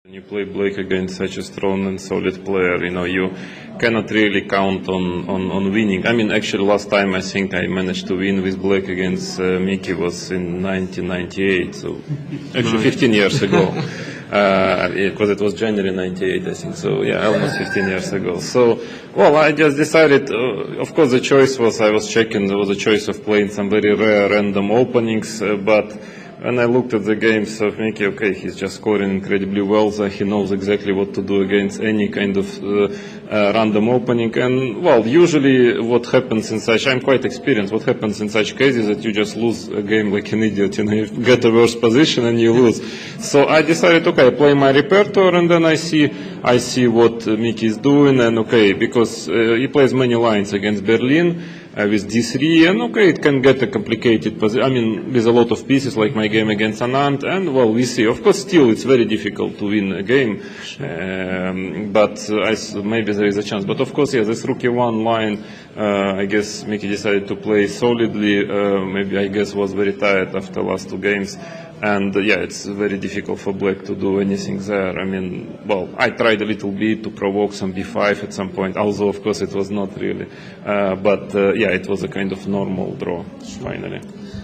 When you play Blake against such a strong and solid player, you cannot really count on winning. I mean, actually, last time I think I managed to win with Blake against Mickey was in 1998, so actually 15 years ago, because it was January 98, I think. So yeah, almost 15 years ago. So, well, I just decided. Of course, the choice was I was checking. There was a choice of playing some very rare random openings, but. When I looked at the games of Mickey, okay, he's just scoring incredibly well, so he knows exactly what to do against any kind of random opening. And, well, usually what happens in such, I'm quite experienced, what happens in such cases is that you just lose a game like an idiot, you get a worse position and you lose. So I decided, okay, I play my repertoire and then I see what Mickey is doing, and okay, because he plays many lines against Berlin, with D3, and okay, it can get a complicated position. I mean, with a lot of pieces, like my game against Anand, and well, we see. Of course, still, it's very difficult to win a game, but maybe there is a chance. But of course, yeah, this rookie one line, I guess Mickey decided to play solidly. Maybe I guess was very tired after last two games. And yeah, it's very difficult for Black to do anything there. I mean, well, I tried a little bit to provoke some b5 at some point, although of course it was not really. But yeah, it was a kind of normal draw, finally.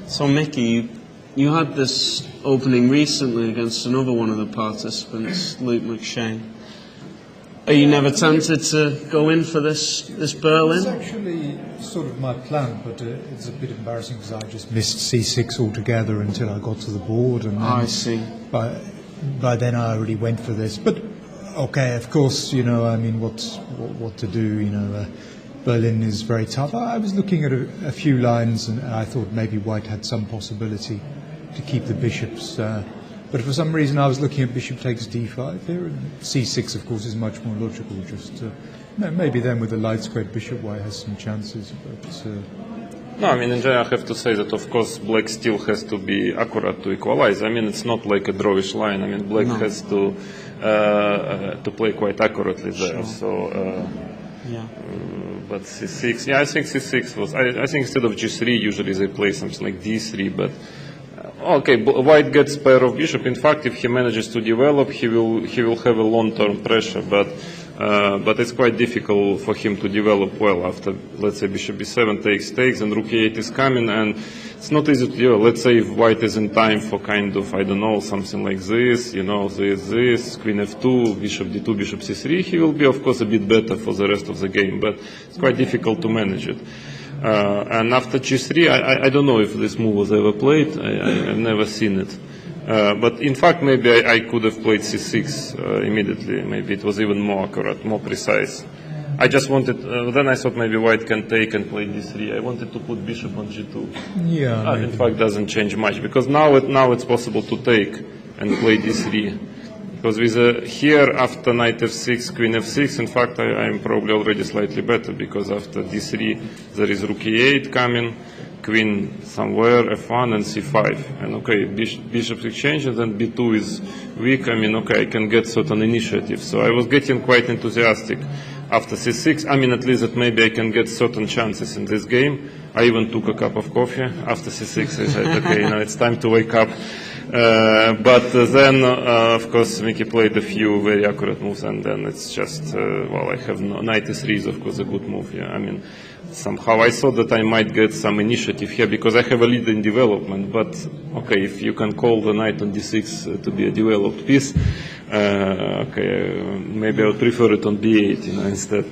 So Mickey, you had this opening recently against another one of the participants, Luke McShane. Are you never tempted to go in for this Berlin? It's actually sort of my plan, but it's a bit embarrassing because I just missed c6 altogether until I got to the board. And I see. By then I already went for this. But okay, of course, I mean, what to do? Berlin is very tough. I was looking at a few lines, and I thought maybe White had some possibility to keep the bishops. But for some reason, I was looking at bishop takes d5 here, and c6, of course, is much more logical. Just maybe then with a light squared bishop, White has some chances. But no, I mean, in general, I have to say that, of course, Black still has to be accurate to equalize. I mean, it's not like a drawish line. I mean, Black has to play quite accurately there. Sure. So. Yeah. But c6, yeah, I think c6 was. I think instead of g3, usually they play something like d3, but. Okay, White gets pair of bishop. In fact, if he manages to develop, he will have a long-term pressure. But it's quite difficult for him to develop well after, let's say, bishop b7 takes, and rook e8 is coming, and it's not easy to develop. Let's say if White is in time for kind of, I don't know, something like this, this, queen f2, bishop d2, bishop c3, he will be, of course, a bit better for the rest of the game. But it's quite difficult to manage it. And after g3, I don't know if this move was ever played. I've never seen it. But in fact, maybe I could have played c6 immediately. Maybe it was even more accurate, more precise. I just wanted, then I thought maybe White can take and play d3. I wanted to put bishop on g2. Yeah. In fact, doesn't change much, because now it's possible to take and play d3. Because with here, after knight f6, queen f6, in fact, I'm probably already slightly better, because after d3, there is rook e8 coming, queen somewhere, f1, and c5. And okay, bishop exchange, and then b2 is weak. I mean, okay, I can get certain initiative. So I was getting quite enthusiastic after c6. I mean, at least that maybe I can get certain chances in this game. I even took a cup of coffee after c6. I said, okay, it's time to wake up. But then, of course, Mickey played a few very accurate moves, and then it's just, I have knight e3 is, of course, a good move. Yeah, I mean, somehow I thought that I might get some initiative here, because I have a lead in development. But, okay, if you can call the knight on d6 to be a developed piece, maybe I would prefer it on b8, instead.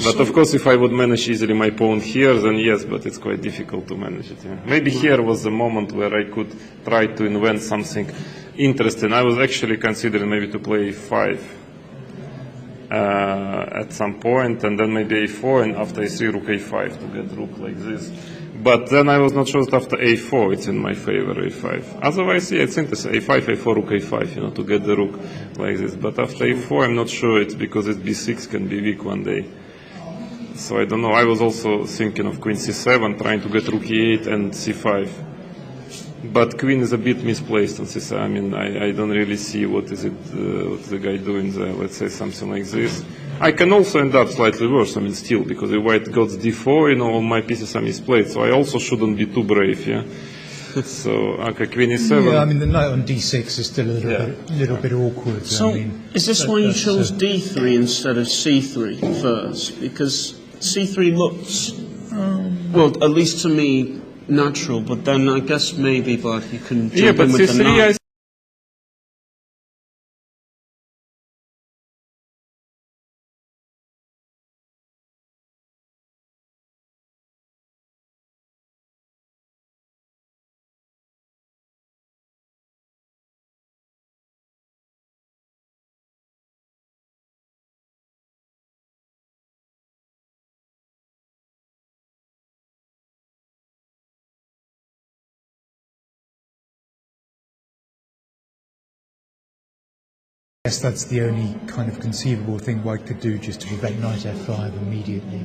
But of course, if I would manage easily my pawn here, then yes, but it's quite difficult to manage it. Yeah. Maybe here was the moment where I could try to invent something interesting. I was actually considering maybe to play e5 at some point, and then maybe a4, and after a3, rook a5 to get rook like this. But then I was not sure that after a4 it's in my favor, a5. Otherwise, yeah, it's interesting. a5, a4, rook a5, to get the rook like this. But after a4, I'm not sure it's because it's b6 can be weak one day. So I don't know. I was also thinking of queen c7, trying to get rook e8 and c5. But queen is a bit misplaced on c7. I mean, I don't really see what's the guy doing there. Let's say something like this. I can also end up slightly worse. I mean, still, because if White got d4, all my pieces are misplaced. So I also shouldn't be too brave, yeah. So, okay, queen e7. Yeah, I mean, the knight on d6 is still a little bit awkward. So, I mean, is this why you chose d3 instead of c3 first? Because c3 looks, well, at least to me, natural, but then I guess maybe, but you can jump but in with the c3, knight. I guess that's the only kind of conceivable thing White could do just to prevent knight f5 immediately.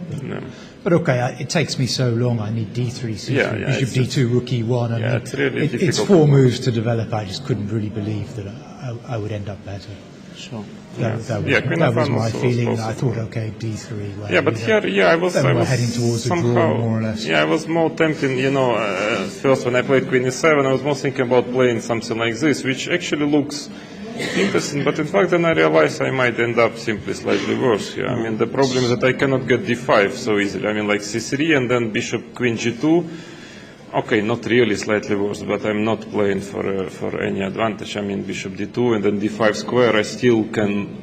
But okay, it takes me so long. I need d3, c3, bishop d2, rook e1. I mean, it's really difficult. It's 4 moves to develop. I just couldn't really believe that I would end up better. Sure. That was my feeling. I thought, okay, d3. Well, but here, I was heading towards a draw, more or less. Yeah, I was more tempting, first when I played queen e7, I was more thinking about playing something like this, which actually looks interesting, but in fact then I realized I might end up simply slightly worse here. I mean, the problem is that I cannot get d5 so easily. I mean, like c3 and then bishop queen g2. Okay, not really slightly worse, but I'm not playing for any advantage. I mean, bishop d2 and then d5 square, I still can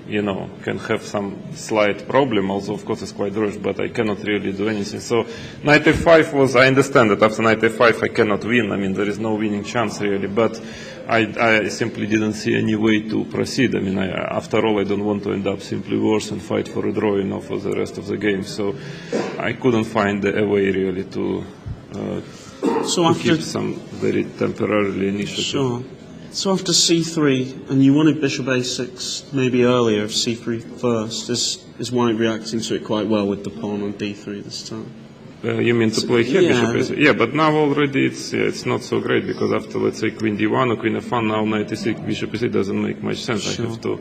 have some slight problem, although of course it's quite rushed, but I cannot really do anything. So knight f5 was, I understand that after knight f5 I cannot win. I mean, there is no winning chance really, but I simply didn't see any way to proceed. I mean, after all, I don't want to end up simply worse and fight for a draw, for the rest of the game. So I couldn't find a way really to keep some very temporarily initiative. Sure. So after c3, and you wanted bishop a6 maybe earlier, if c3 first, is White reacting to it quite well with the pawn on d3 this time? You mean to play here bishop a6? Yeah, but now already it's not so great, because after, let's say, queen d1 or queen f1, now knight e6, bishop e6 doesn't make much sense. Sure. I have to.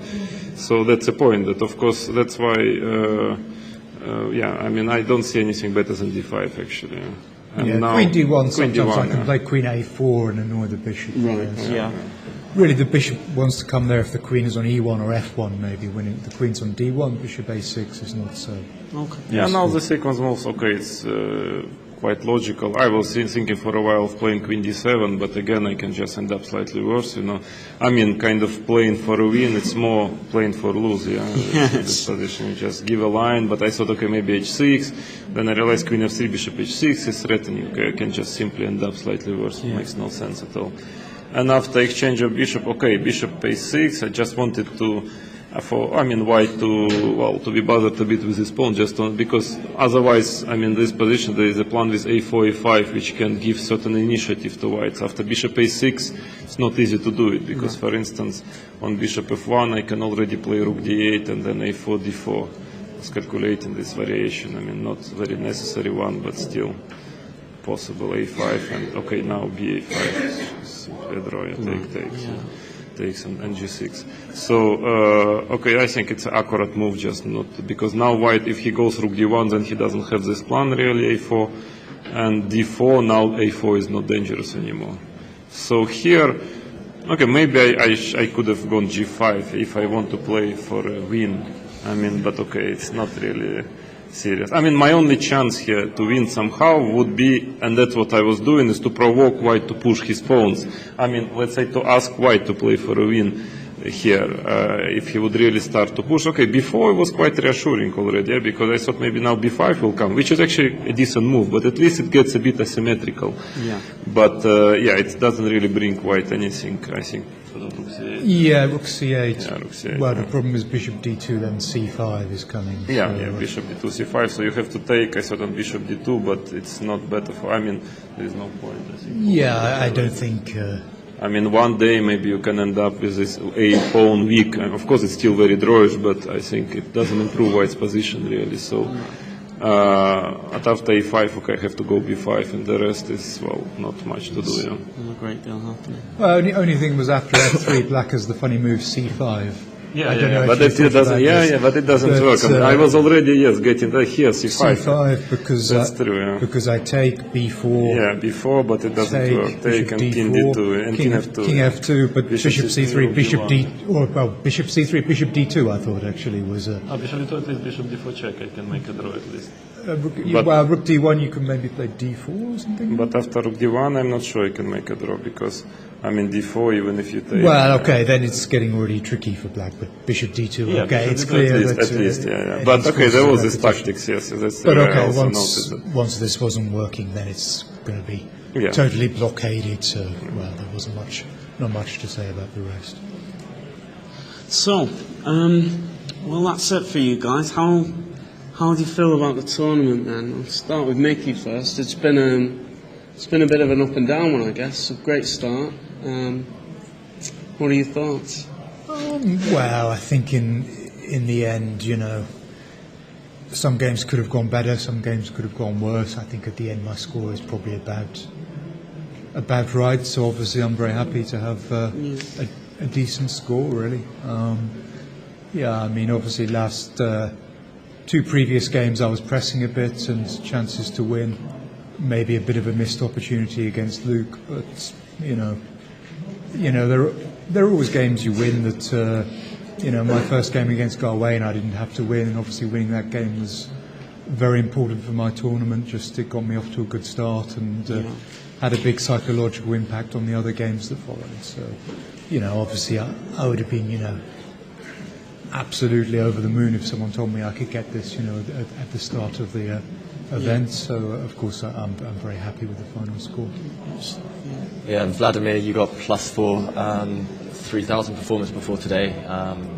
So that's the point. That of course that's why. I mean, I don't see anything better than d5 actually. And now, queen d1. Sometimes d1, I can play queen a4 and annoy the bishop. Right. Yeah. Really, the bishop wants to come there if the queen is on e1 or f1, maybe. When the queen's on d1, bishop a6 is not so. Okay. Yeah, now the sequence moves, okay, it's quite logical. I was thinking for a while of playing queen d7, but again, I can just end up slightly worse, I mean, kind of playing for a win, it's more playing for lose, Yes. This position, you just give a line, but I thought, okay, maybe h6, then I realized queen f3, bishop h6 is threatening, okay, I can just simply end up slightly worse, it makes no sense at all. And after exchange of bishop, okay, bishop a6, I just wanted to, White to be bothered a bit with his pawn, because otherwise, I mean, this position, there is a plan with a4, a5, which can give certain initiative to White. After bishop a6, it's not easy to do it, because, for instance, on bishop f1, I can already play rook d8 and then a4, d4. I was calculating this variation, I mean, not very necessary one, but still possible. A5 and, okay, now ba5, simply a draw, takes and g6. So, okay, I think it's an accurate move, just not, because now White, if he goes rook d1, then he doesn't have this plan really, a4, and d4, now a4 is not dangerous anymore. So here, okay, maybe I could have gone g5 if I want to play for a win. I mean, but okay, it's not really serious. I mean, my only chance here to win somehow would be, and that's what I was doing, is to provoke White to push his pawns. I mean, let's say to ask White to play for a win here, if he would really start to push. Okay, before it was quite reassuring already, because I thought maybe now b5 will come, which is actually a decent move, but at least it gets a bit asymmetrical. Yeah. But, it doesn't really bring White anything, I think. Rook c8. Yeah, rook c8. Yeah, rook c8. Well, the problem is bishop d2, then c5 is coming. Yeah, bishop d2, c5. So you have to take a certain bishop d2, but it's not better for. I mean, there is no point. I think. Yeah, I don't think. I mean, one day maybe you can end up with this a pawn weak. And of course, it's still very drawish, but I think it doesn't improve White's position really. So. At after a5, okay, I have to go b5, and the rest is, well, not much to do, Not a great deal happening. Well, only thing was after f3, black has the funny move c5. Yeah, I don't know but if you it thought doesn't. about Yeah, this, but it doesn't but, work. I mean, I was already getting here C5. C5 because That's true. Yeah. because I take B4. Yeah, before, but it doesn't Take work. bishop Take and king D4, D2 and king F2. King F2, but bishop C3, bishop D, D1. or well, bishop C3, bishop D2. I thought actually was a. Bishop D2 at least, bishop D4 check. I can make a draw at least. Well, rook D1, you can maybe play D4 or something. But after rook D1, I'm not sure I can make a draw because I mean D4. Even if you take. Well, okay, then it's getting already tricky for black. But bishop D2, Yeah, okay, bishop it's D2 clear at least, that. yeah. But okay, there was this tactics, yes. That's But I okay, also once noted that. once this wasn't working, then it's going to be Yeah. totally blockaded. So well, there wasn't not much to say about the rest. So, well, that's it for you guys. How do you feel about the tournament then? I'll start with Mickey first. It's been a bit of an up and down one, I guess. A great start. What are your thoughts? Well, I think in the end, you know, some games could have gone better, some games could have gone worse. I think at the end my score is probably about right. So obviously I'm very happy to have a decent score, really. Yeah, I mean, obviously last two previous games I was pressing a bit and chances to win. Maybe a bit of a missed opportunity against Luke, but you know, there are always games you win that. My first game against Galway, I didn't have to win, and obviously winning that game was very important for my tournament. Just it got me off to a good start and had a big psychological impact on the other games that followed. So, obviously I would have been, absolutely over the moon if someone told me I could get this, at the start of the event. So, of course, I'm very happy with the final score. Yeah, and Vladimir, you got +4, 3,000 performance before today.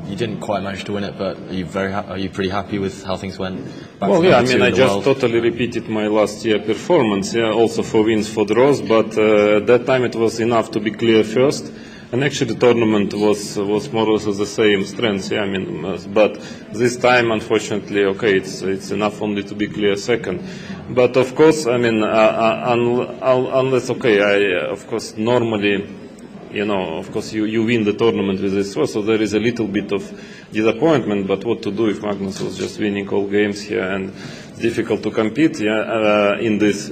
You didn't quite manage to win it, but are you pretty happy with how things went? Well, yeah, I mean, I just totally repeated my last year performance, also for wins, for draws, but at that time it was enough to be clear first. And actually the tournament was more or less the same strength, but this time, unfortunately, okay, it's enough only to be clear second. But of course, I mean, unless, of course, normally, of course, you win the tournament with this, so there is a little bit of disappointment, but what to do if Magnus was just winning all games here, and it's difficult to compete in this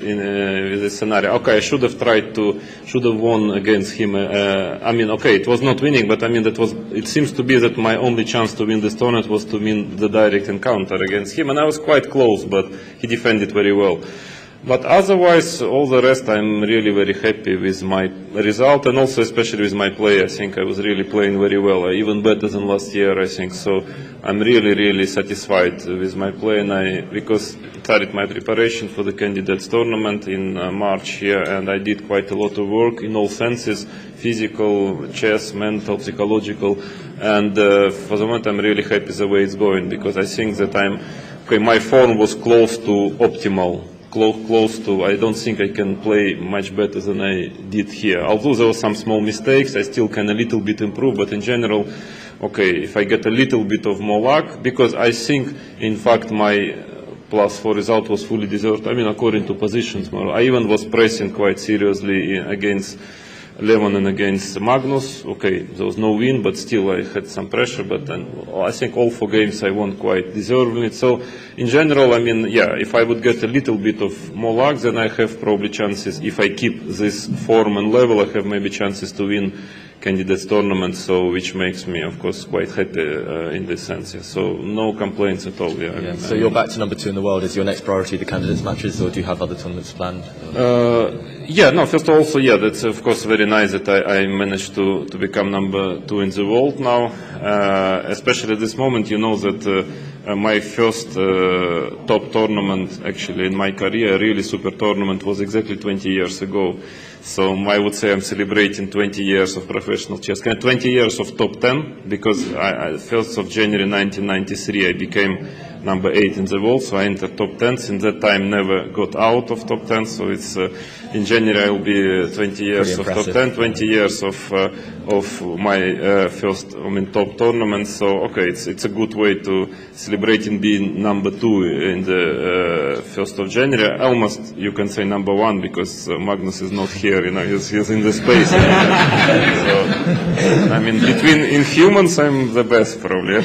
scenario. Okay, I should have won against him. It was not winning, but I mean, it seems to be that my only chance to win this tournament was to win the direct encounter against him, and I was quite close, but he defended very well. But otherwise, all the rest, I'm really very happy with my result, and also especially with my play. I think I was really playing very well, even better than last year, I think. So I'm really, really satisfied with my play, and because I started my preparation for the candidates tournament in March here, and I did quite a lot of work in all senses, physical, chess, mental, psychological, and for the moment I'm really happy the way it's going, because I think that my form was close to optimal. Close to, I don't think I can play much better than I did here. Although there were some small mistakes, I still can a little bit improve, but in general, if I get a little bit of more luck, because I think, in fact, my +4 result was fully deserved, according to positions. I even was pressing quite seriously against Levon and against Magnus. There was no win, but still I had some pressure. But then I think all 4 games I won quite deservedly. So in general, if I would get a little bit of more luck, then I have probably chances. If I keep this form and level, I have maybe chances to win candidates tournament. So which makes me, of course, quite happy in this sense. Yeah. So no complaints at all. Yeah. So you're back to number 2 in the world. Is your next priority the candidates matches, or do you have other tournaments planned? First of all, that's of course very nice that I managed to become number 2 in the world now. Especially at this moment, you know that my first top tournament actually in my career, really super tournament, was exactly 20 years ago. So I would say I'm celebrating 20 years of professional chess, 20 years of top 10, because 1st of January 1993 I became number 8 in the world, so I entered top 10. Since that time, never got out of top 10. So it's in January I will be 20 years of top 10, 20 years of of my first, top tournament. So okay, it's a good way to celebrating being number 2 in the 1st of January. Almost you can say number 1 because Magnus is not here. He's in the space. So between inhumans, I'm the best probably.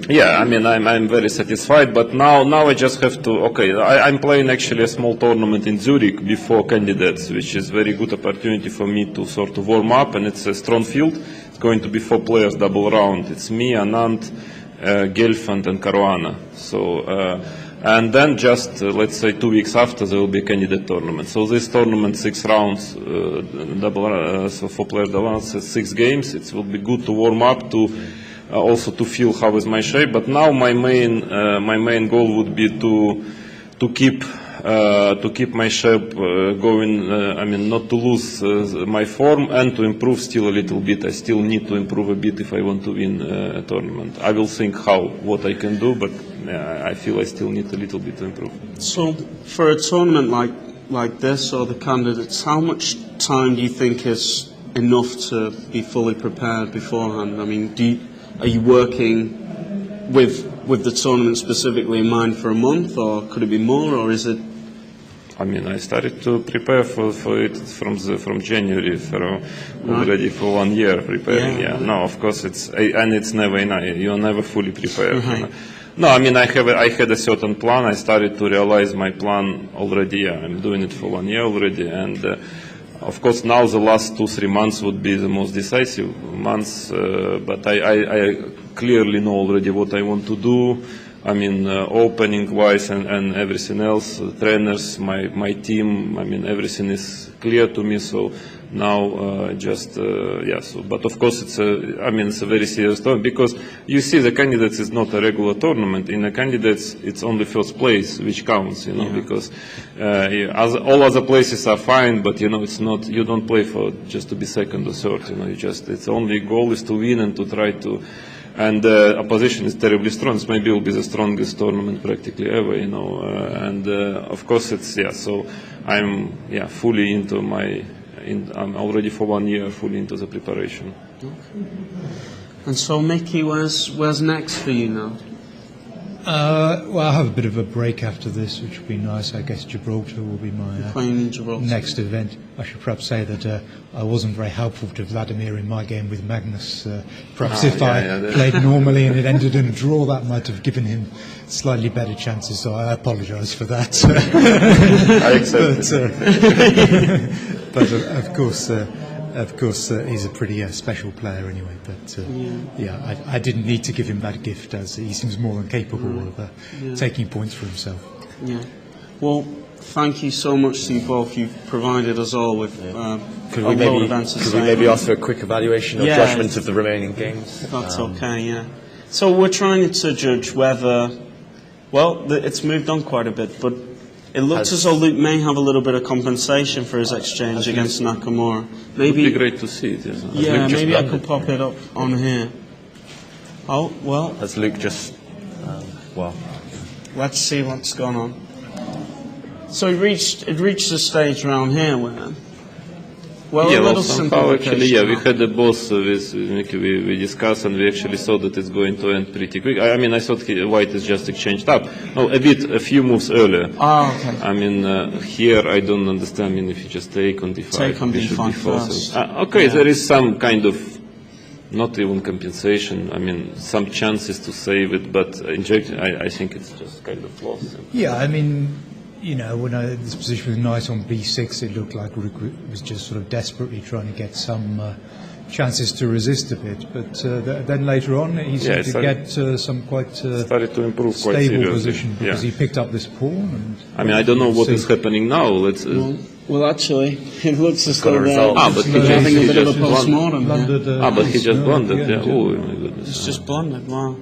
Yeah, I'm very satisfied, but now I just have to, I'm playing actually a small tournament in Zurich before candidates, which is very good opportunity for me to sort of warm up, and it's a strong field. It's going to be 4 players, double round. It's me, Anand, Gelfand, and Caruana. So, and then just, let's say 2 weeks after, there will be a candidate tournament. So this tournament, 6 rounds, so 4 players, double rounds, 6 games. It will be good to warm up, also to feel how is my shape, but now my main goal would be to keep my shape going. Not to lose my form and to improve still a little bit. I still need to improve a bit if I want to win a tournament. I will think what I can do, but I feel I still need a little bit to improve. So for a tournament like this or the candidates, how much time do you think is enough to be fully prepared beforehand? Are you working with the tournament specifically in mind for a month, or could it be more, or is it? I started to prepare for it from January, already for 1 year preparing. Yeah. No, of course it's never enough. You're never fully prepared. Right. No, I had a certain plan. I started to realize my plan already. Yeah, I'm doing it for 1 year already, and. Of course, now the last 2-3 months would be the most decisive months, but I clearly know already what I want to do. Opening-wise and everything else, trainers, my team, everything is clear to me. So now but of course it's a very serious tournament, because you see the candidates is not a regular tournament. In the candidates, it's only first place which counts, because all other places are fine, but it's not. You don't play for just to be second or third. It's only goal is to win and to try to. And the opposition is terribly strong. It maybe will be the strongest tournament practically ever, and of course it's So I'm fully into I'm already for 1 year fully into the preparation. Okay. And so, Mickey, where's next for you now? Well, I have a bit of a break after this, which will be nice. I guess Gibraltar will be my next event. I should perhaps say that I wasn't very helpful to Vladimir in my game with Magnus. Perhaps if I played normally and it ended in a draw, that might have given him slightly better chances. So I apologise for that. I accept it. But of course, he's a pretty special player anyway. But I didn't need to give him that gift, as he seems more than capable of taking points for himself. Yeah. Well, thank you so much to you both. You've provided us all with Could we maybe ask for a quick evaluation or judgment of the remaining games? That's okay. Yeah. So we're trying to judge whether. Well, it's moved on quite a bit, but. It looks as though Luke may have a little bit of compensation for his exchange against Nakamura. Maybe it would be great to see it. Yeah, maybe I could pop it up on here. Oh, well. Has Luke just... Let's see what's going on. So it reached a stage around here where... somehow actually, we had the boss with Mickey, we discussed, and we actually saw that it's going to end pretty quick. I thought White is just exchanged up. No, a few moves earlier. Okay. Here I don't understand, if you just take on d5. Take on d5 first. There is some kind of, not even compensation, some chances to save it, but I think it's just kind of lost. Yeah, when this position with knight on b6, it looked like Rook was just sort of desperately trying to get some chances to resist a bit. But then later on, he seemed to get some quite started to improve stable quite seriously. Position because he picked up this pawn. And I don't know what is happening now. Well, actually, it looks as though but he's having a bit of a post-mortem. But he just blundered. Yeah. Oh my goodness. He's just blundered. Wow.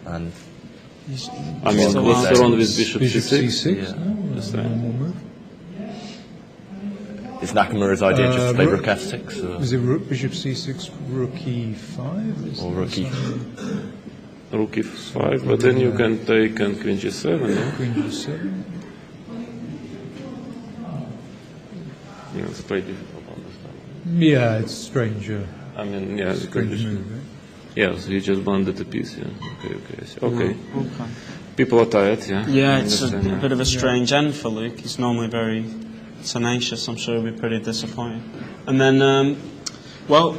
And. What's wrong with bishop c6? Is Nakamura's idea just to play rook f6? Or? Is it bishop c6, rook e5? Or rook e5? Rook e5, but then you can take and queen g7. Queen g7. quite difficult to understand. Yeah, it's strange. I mean, yeah, Strange because move. Right? yeah, so he just blundered a piece. Yeah, okay, I see. Okay, Okay. people are tired. Yeah, Yeah, I it's a understand, yeah. bit of a strange end for Luke. He's normally very tenacious. I'm sure he'll be pretty disappointed. And then, well,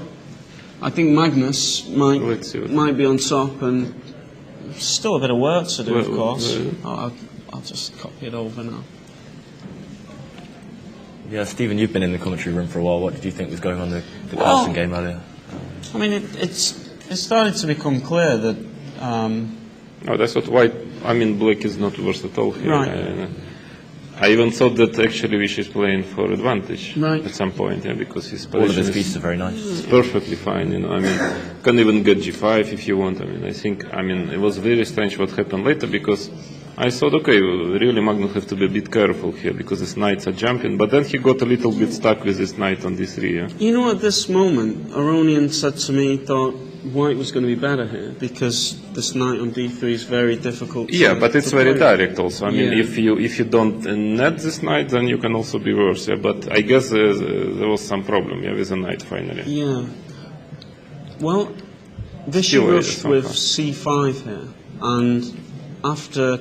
I think Magnus Let's see what- might be on top, and still a bit of work to do, of Well, course. I'll just copy it over now. Yeah, Stephen, you've been in the commentary room for a while. What did you think was going on in the Well- Carlton game earlier? I mean, it's started to become clear that. Oh, that's what why. I mean, Black is not versatile here. Right. I even thought that actually Wish is playing for advantage Right. at some point, yeah, because his All of position his is pieces are very nice. perfectly fine. I mean, can even get G5 if you want. I mean, it was very strange what happened later because I thought, okay, really Magnus have to be a bit careful here because his knights are jumping. But then he got a little bit stuck with his knight on D3. Yeah. You know, at this moment, Aronian said to me he thought White was going to be better here because this knight on D3 is very difficult. Yeah, but it's to very play. direct also. I mean, Yeah. if you don't net this knight, then you can also be worse. Yeah, but I guess there was some problem. Yeah, with the knight finally. Yeah. Well, Vishy Still rushed somehow. with C5 here, and after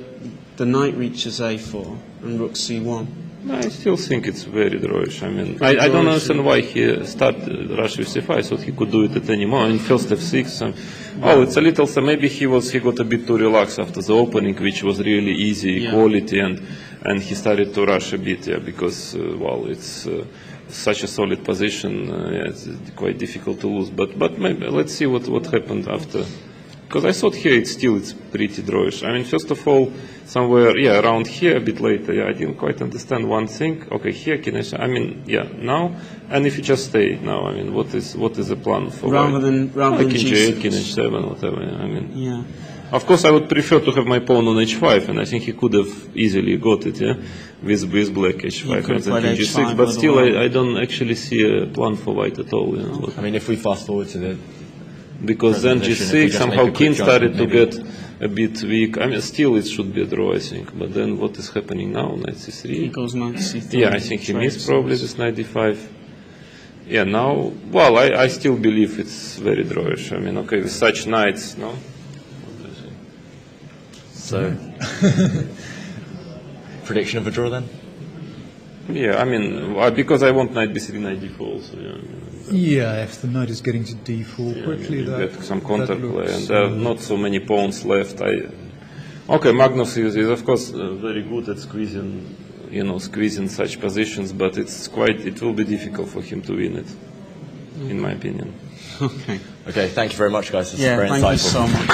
the knight reaches A4 and rook C1. I still think it's very drawish. I mean, I don't understand why he started rush with C5. I thought he could do it at any moment. In first F6. Oh, it's a little. So maybe he got a bit too relaxed after the opening, which was really easy Yeah. quality, and he started to rush a bit. Yeah, because well, it's such a solid position. Yeah, it's quite difficult to lose. But maybe let's see what happened after. Because I thought here it's pretty drawish. I mean, first of all, somewhere, yeah, around here a bit later, yeah, I didn't quite understand one thing. Okay, here, I mean, yeah, now, and if you just stay now, I mean, what is the plan for Rather than King J8, G6. King H7, whatever. Yeah, I mean, Yeah. of course, I would prefer to have my pawn on H5, and I think he could have easily got it, yeah, with Black H5 could and have then played King G6. H5 But with a still, white. I don't actually see a plan for White at all. You know, I mean, if we fast forward to the because then Presentation, if we G6 just somehow make a quick King started judgment, to maybe. get a bit weak. I mean, still it should be a draw, I think. But then what is happening now? Knight He C3. goes knight C3. Yeah, I think he missed Trades. probably this knight D5. Yeah, now, well, I still believe it's very drawish. I mean, okay, with such knights, no? So, prediction of a draw then? Yeah, I mean, because I want knight B3, knight D4 also, yeah. Yeah, if the knight is getting to D4 Yeah, quickly, you that get some that counterplay, looks, and there are not so many pawns left. Okay, Magnus is of course very good at squeezing such positions, but it will be difficult for him to win it, in my opinion. Okay. Okay, thank you very much, guys. This is Yeah, very thank you insightful. so much.